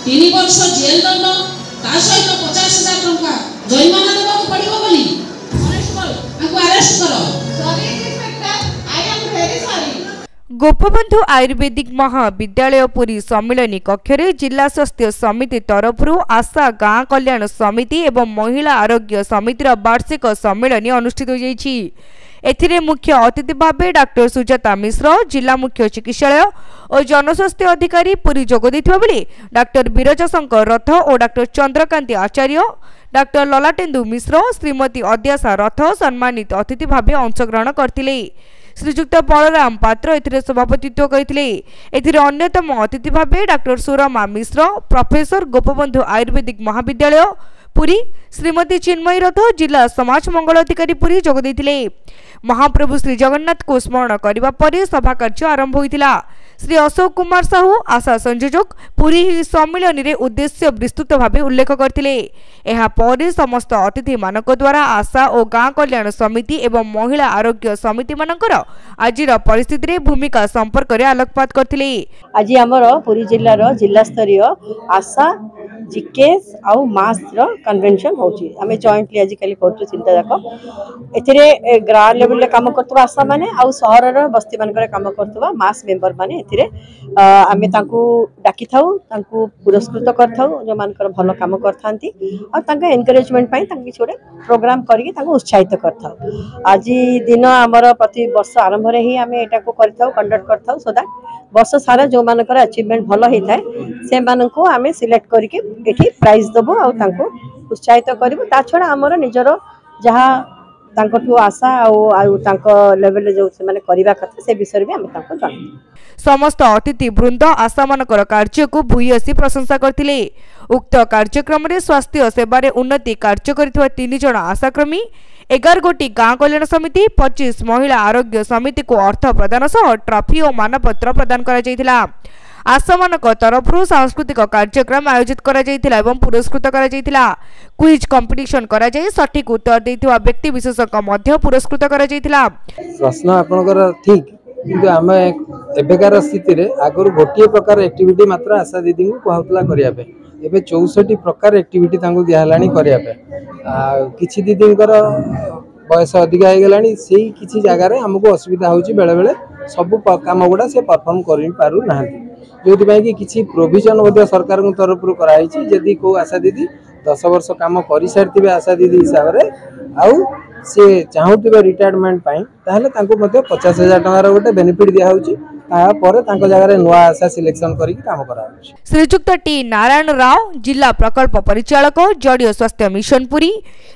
3 वर्ष जेल दंड ता सहित 50,000 टंका जरिमाना देबा पड़िबो बोली कनेस्टेबल आको अरेस्ट करो। Sorry inspector, I am very sorry. Gopabandhu Ayurvedic महाविद्यालय पुरी सम्मिलनी कक्षरे जिला स्वास्थ्य समिति तरफ आशा गाँ कल्याण समिति एवं महिला आरोग्य समितिर वार्षिक सम्मिलनी अनुष्ठित हो जाइछि। एथिरे मुख्य अतिथि भावे डॉक्टर सुजाता मिश्र जिला मुख्य चिकित्सालय और जनस्वास्थ्य अधिकारी पुरी जोग दैथिबा बेले डॉक्टर बिरजा शंकर रथ और डॉक्टर चंद्रकांति आचार्य, डॉक्टर ललाटेन्दु मिश्र, श्रीमती अद्याशा रथ सम्मानित अतिथि भावे अंशग्रहण करथिले। श्रीजुक्त बलराम पात्र एथिरे सभापतित्व करथिले। एथिरे अन्यतम अतिथि भावे डॉक्टर सुरमा मिश्र, प्रोफेसर गोपबंधु आयुर्वेदिक महाविद्यालय पुरी, श्रीमती चिन्मयी रथ जिला समाज मंगल अधिकारी पुरी जोग दैथिले। महाप्रभु श्री जगन्नाथ को स्मरण करने पर सभा कार्य आरंभ होइतिला। श्री अशोक कुमार साहू आशा संयोजक पुरी सम्मिलन रे उद्देश्य विस्तृत भावे उल्लेख करथिले। एहा पर समस्त अतिथि मानक द्वारा आशा और गाँ कल्याण समिति एवं महिला आरोग्य समिति मानकर आजिर परिस्थिति रे भूमिका संपर्क रे आलोकपात करथिले। आज हमर पुरी जिल्लार जिला स्तरीय आशा जीकेएस आउ मास रो कन्वेंशन होची। हमें जॉइंटली आज काली करछु चिंता जाक एथिरे ग्राम लेवल रे काम करतबा आशा माने आउ शहर रो बस्ती मान करे काम करतबा मास मेंबर माने एथिरे आमे तांकू डाकी थाउ, तांकू पुरस्कृत करथाउ जो मानकर भलो काम करथांती और तांका एनकरेजमेंट पई तांकी छोडे प्रोग्राम करिके तांकू उत्साहित करथाउ। आज दिन हमर प्रति वर्ष आरंभ रे ही आमे एटा को करथाउ, कंडक्ट करथाउ सो दैट वर्ष सारा जो मानकर अचीवमेंट भलो हेइ थाए से मानकू आमे सिलेक्ट करिके एठी प्राइज दबो आ तांकू उत्साहित करबो। ता छडा हमर निजरो जहा तांकटू आशा आउ तांको लेवल जो से माने करिवा कथा से विषय भी हम तांको जानि। समस्त अतिथि वृंद आशा मानकर कार्य को भूयसी प्रशंसा करथिले। उक्त कार्यक्रम रे स्वास्थ्य सेवा रे उन्नति कार्य करथिवा 3 जण आशाक्रमी, 11 गोटी गाँ कल्याण समिति, 25 महिला आरोग्य समिति को अर्थ प्रदान सह ट्रॉफी और मानपत्र प्रदान करा जायतिला। आशा मानक तरफ सांस्कृतिक कार्यक्रम आयोजित करा जायतिला एवं पुरस्कृत करा जायतिला। क्विज कंपटीशन करा जाय सठिक उत्तर दैथिवा व्यक्ति विशेषक मध्य पुरस्कृत करा जायतिला। प्रश्न आपनकर ठीक किंतु आमे एबेकार स्थिति रे आगरु गोटिए प्रकार एक्टिविटी मात्र आशा दीदी को कहउतला करिया पे एबे 64 प्रकार एक्टिविटी तांको दिया हलानी करिया पे किछि दीदींकर बयस अधिक हो गलानी सेही किछि जगह रे हमको असुविधा होची बेले बेले सब काम गुडा से परफॉर्म करि पारु नाहंती जोति पई कि किछि प्रोविजन मध्ये सरकार को तरफ रु कराई छि जदी को आशा दीदी 10 वर्ष काम करि सारतिबे आशा दीदी हिसाब रे आउ से चाहूतिबे रिटायरमेंट पाई ताहले तांको मध्ये 50,000 टका रो गोटे बेनिफिट दिया होची ता पर तांको जगह रे नुवा आशा सिलेक्शन करि काम करा होची। श्रीजुक्त टी नारायण राव जिला प्रकल्प परिचालक जड़ीय स्वास्थ्य मिशन पुरी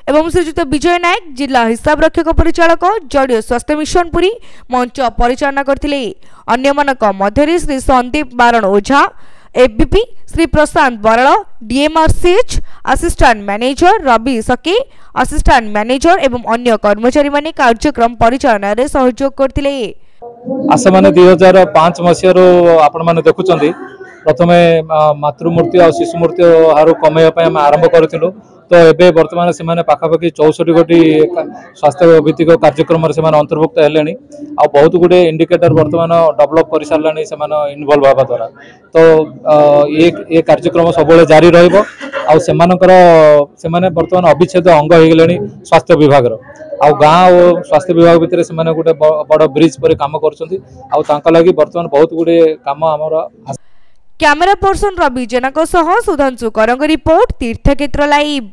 एवं श्रीजुक्त विजय नायक जिला हिसाब रक्षक परिचालक जड़ीय स्वास्थ्य मिशन पुरी मंच परिचालना करथिले। अन्य मानक मध्यरे श्री संदीप बारण ओझा एबीपी, श्री प्रशांत बराल डीएमआरसीएच असिस्टेंट मैनेजर रवि सके असिस्टेंट मैनेजर एवं अन्य कर्मचारी माने कार्यक्रम परिचालन रे सहयोग करथिले। आशा माने 2005 मसिया रो आपण माने देखुचंदी प्रथमे मातृमूर्ति और शिशु मूर्ति हारो कमेया पय हम आरंभ करथिलु तो एबे वर्तमान से माने पाखापाखि 64 गोटी स्वास्थ्य भित्तिक कार्यक्रम से माने अंतर्भुक्त हेलेनी आ बहुत गुडे इंडिकेटर वर्तमान डेवलप कर सारलानी से माने इन्वॉल्व होबा द्वारा तो ये कार्यक्रम सबले जारी रहइबो आ से माने वर्तमान अविच्छेद अंग हो गलेनी स्वास्थ्य विभाग रो आ गाँ और स्वास्थ्य विभाग भितर से माने गुटे बड़ ब्रिज पर काम करछंती आ तांका लागि वर्तमान बहुत गुडे काम हमर। कैमरा पर्सन रवि जेना को सह सुधांशु करंग रिपोर्ट तीर्थक्षेत्र लाइव।